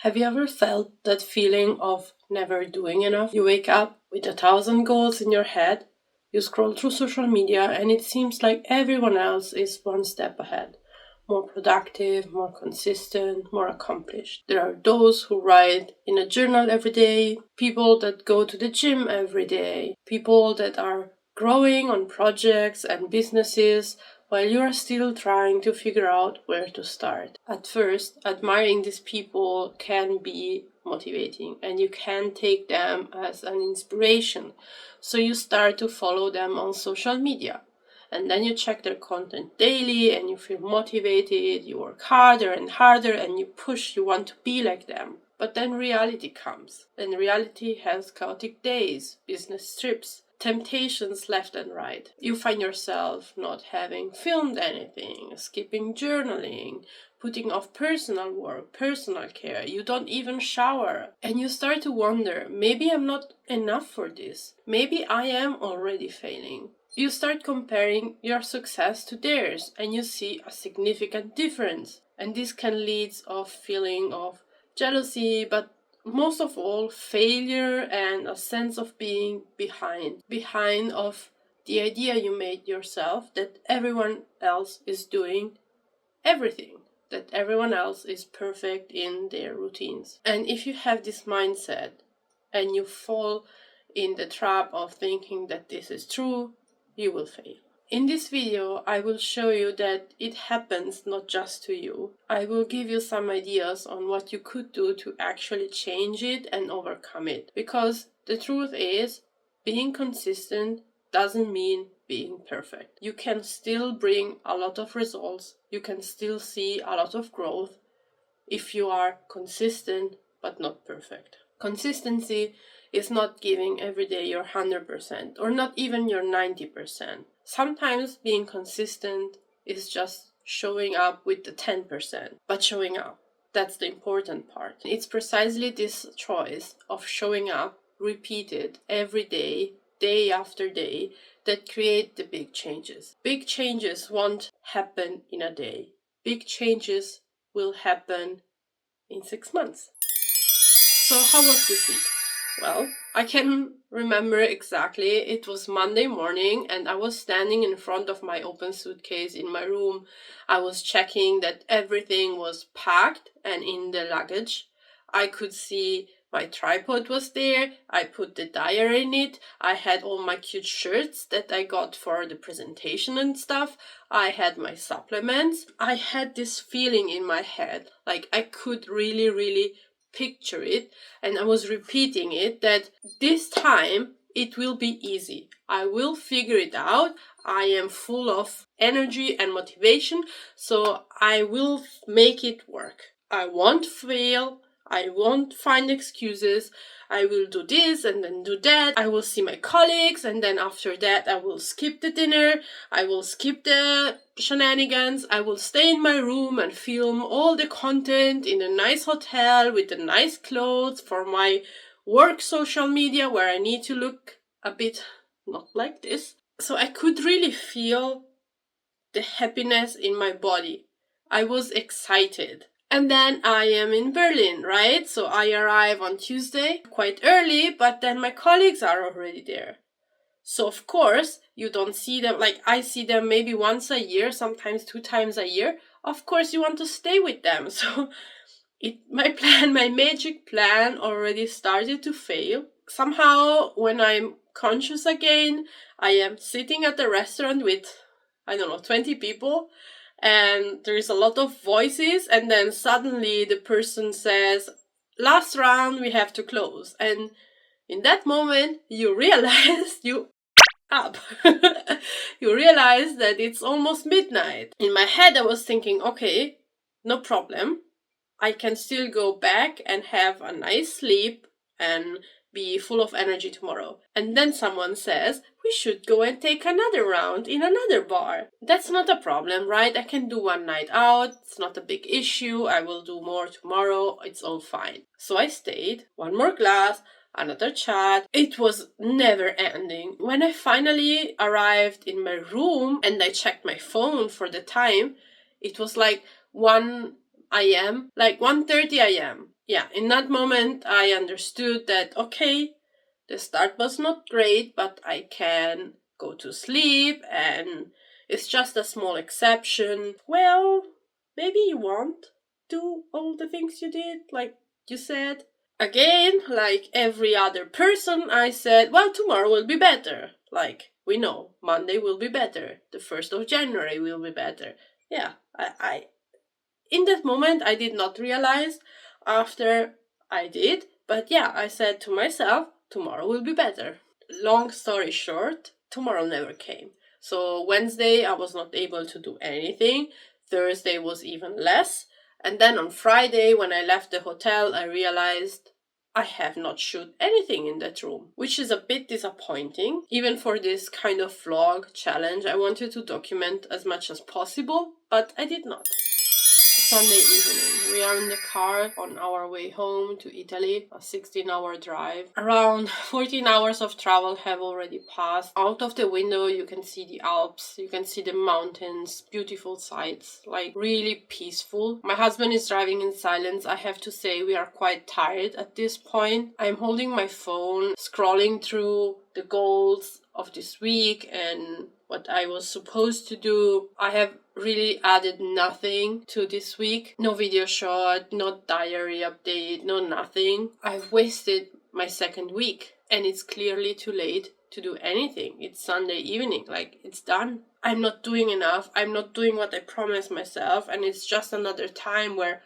Have you ever felt that feeling of never doing enough? You wake up with 1,000 goals in your head, you scroll through social media, and it seems like everyone else is one step ahead. More productive, more consistent, more accomplished. There are those who write in a journal every day, people that go to the gym every day, people that are growing on projects and businesses while you are still trying to figure out where to start. At first, admiring these people can be motivating and you can take them as an inspiration. So you start to follow them on social media. And then you check their content daily and you feel motivated, you work harder and harder and you push, you want to be like them. But then reality comes, and reality has chaotic days, business trips, temptations left and right. You find yourself not having filmed anything, skipping journaling, putting off personal work, personal care. You don't even shower. And you start to wonder, maybe I'm not enough for this. Maybe I am already failing. You start comparing your success to theirs and you see a significant difference. And this can lead to a feeling of jealousy, but most of all, failure and a sense of being behind of the idea you made yourself that everyone else is doing everything, that everyone else is perfect in their routines. And if you have this mindset and you fall in the trap of thinking that this is true, you will fail. In this video, I will show you that it happens not just to you. I will give you some ideas on what you could do to actually change it and overcome it. Because the truth is, being consistent doesn't mean being perfect. You can still bring a lot of results. You can still see a lot of growth if you are consistent but not perfect. Consistency is not giving every day your 100% or not even your 90%. Sometimes being consistent is just showing up with the 10%, but showing up. That's the important part. It's precisely this choice of showing up repeated every day, day after day, that create the big changes. Big changes won't happen in a day. Big changes will happen in 6 months. So how was this week? Well, I can remember exactly. It was Monday morning and I was standing in front of my open suitcase in my room. I was checking that everything was packed and in the luggage. I could see my tripod was there. I put the diary in it. I had all my cute shirts that I got for the presentation and stuff. I had my supplements. I had this feeling in my head, like I could really picture it, and I was repeating it, that this time it will be easy. I will figure it out. I am full of energy and motivation, so I will make it work. I won't fail. I won't find excuses. I will do this and then do that. I will see my colleagues and then after that I will skip the dinner. I will skip the shenanigans. I will stay in my room and film all the content in a nice hotel with the nice clothes for my work social media where I need to look a bit not like this. So I could really feel the happiness in my body. I was excited. And then I am in Berlin, right? So I arrive on Tuesday quite early, but then my colleagues are already there. So of course, you don't see them, like I see them maybe once a year, sometimes 2 times a year. Of course, you want to stay with them. So my magic plan already started to fail. Somehow, when I'm conscious again, I am sitting at the restaurant with, 20 people, and there is a lot of voices, and then suddenly the person says, last round, we have to close. And in that moment, you realize you up. You realize that it's almost midnight. In my head, I was thinking, okay, no problem. I can still go back and have a nice sleep and be full of energy tomorrow. And then someone says, we should go and take another round in another bar. That's not a problem, right? I can do one night out. It's not a big issue. I will do more tomorrow. It's all fine. So I stayed. One more glass. Another chat. It was never ending. When I finally arrived in my room and I checked my phone for the time, it was like 1 a.m., like 1:30 a.m. yeah, in that moment, I understood that, okay, the start was not great, but I can go to sleep and it's just a small exception. Well, maybe you won't do all the things you did, like you said. Again, like every other person, I said, well, tomorrow will be better. Like, we know, Monday will be better. The 1st of January will be better. Yeah, I in that moment, I did not realize. After I did, but yeah, I said to myself, tomorrow will be better. Long story short, tomorrow never came. So Wednesday, I was not able to do anything. Thursday was even less. And then on Friday, when I left the hotel, I realized I have not shoot anything in that room, which is a bit disappointing. Even for this kind of vlog challenge, I wanted to document as much as possible, but I did not. Sunday evening. We are in the car on our way home to Italy, a 16-hour drive. Around 14 hours of travel have already passed. Out of the window you can see the Alps, you can see the mountains, beautiful sights, like really peaceful. My husband is driving in silence. I have to say we are quite tired at this point. I'm holding my phone, scrolling through the goals of this week and what I was supposed to do. I have really added nothing to this week. No video shot, no diary update, no nothing. I've wasted my second week and it's clearly too late to do anything. It's Sunday evening, like it's done. I'm not doing enough. I'm not doing what I promised myself, and it's just another time where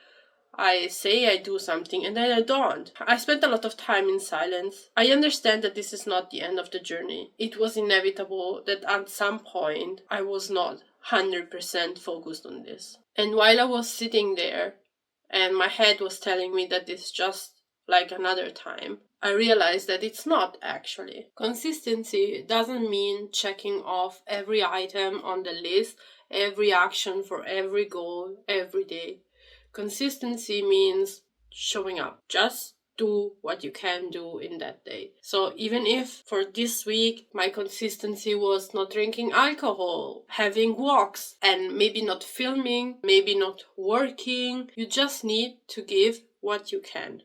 I say I do something and then I don't. I spent a lot of time in silence. I understand that this is not the end of the journey. It was inevitable that at some point I was not 100% focused on this. And while I was sitting there and my head was telling me that it's just like another time, I realized that it's not actually. Consistency doesn't mean checking off every item on the list, every action for every goal, every day. Consistency means showing up. Just do what you can do in that day. So even if for this week my consistency was not drinking alcohol, having walks, and maybe not filming, maybe not working, you just need to give what you can.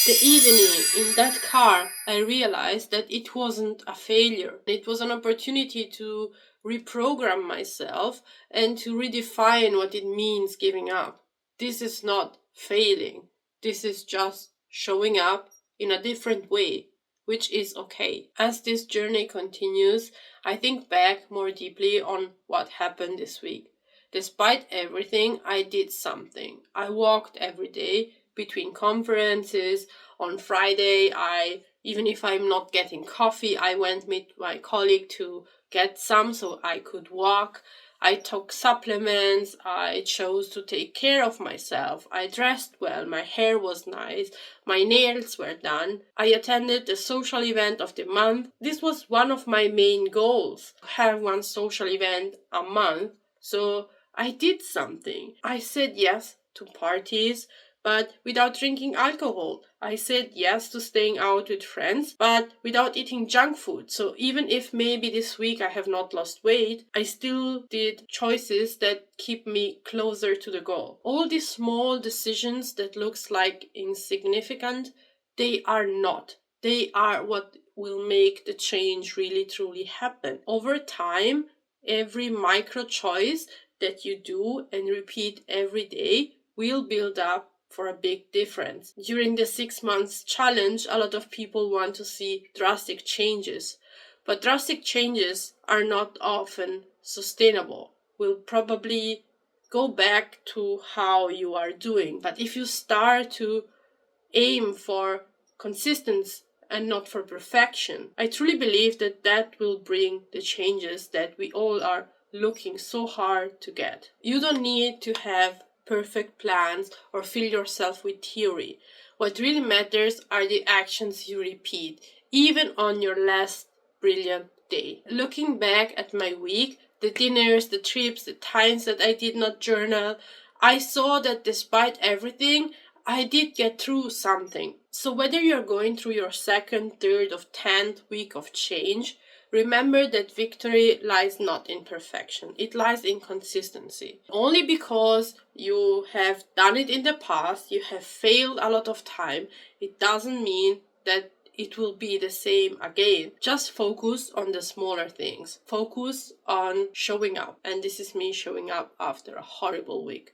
The evening in that car, I realized that it wasn't a failure. It was an opportunity to reprogram myself and to redefine what it means giving up. This is not failing. This is just showing up in a different way, which is okay. As this journey continues, I think back more deeply on what happened this week. Despite everything, I did something. I walked every day between conferences. On Friday, even if I'm not getting coffee, I went with my colleague to get some so I could walk. I took supplements, I chose to take care of myself, I dressed well, my hair was nice, my nails were done. I attended the social event of the month. This was one of my main goals, to have one social event a month. So I did something. I said yes to parties, but without drinking alcohol. I said yes to staying out with friends, but without eating junk food. So even if maybe this week I have not lost weight, I still did choices that keep me closer to the goal. All these small decisions that looks like insignificant, they are not. They are what will make the change really truly happen. Over time, every micro choice that you do and repeat every day will build up for a big difference. During the 6 months challenge, a lot of people want to see drastic changes, but drastic changes are not often sustainable. We'll probably go back to how you are doing, but if you start to aim for consistency and not for perfection, I truly believe that that will bring the changes that we all are looking so hard to get. You don't need to have perfect plans or fill yourself with theory. What really matters are the actions you repeat, even on your last brilliant day. Looking back at my week, the dinners, the trips, the times that I did not journal, I saw that despite everything, I did get through something. So whether you're going through your second, third, or 10th week of change, Remember that victory lies not in perfection, it lies in consistency. Only because you have done it in the past, you have failed a lot of time, it doesn't mean that it will be the same again. Just focus on the smaller things. Focus on showing up. And this is me showing up after a horrible week.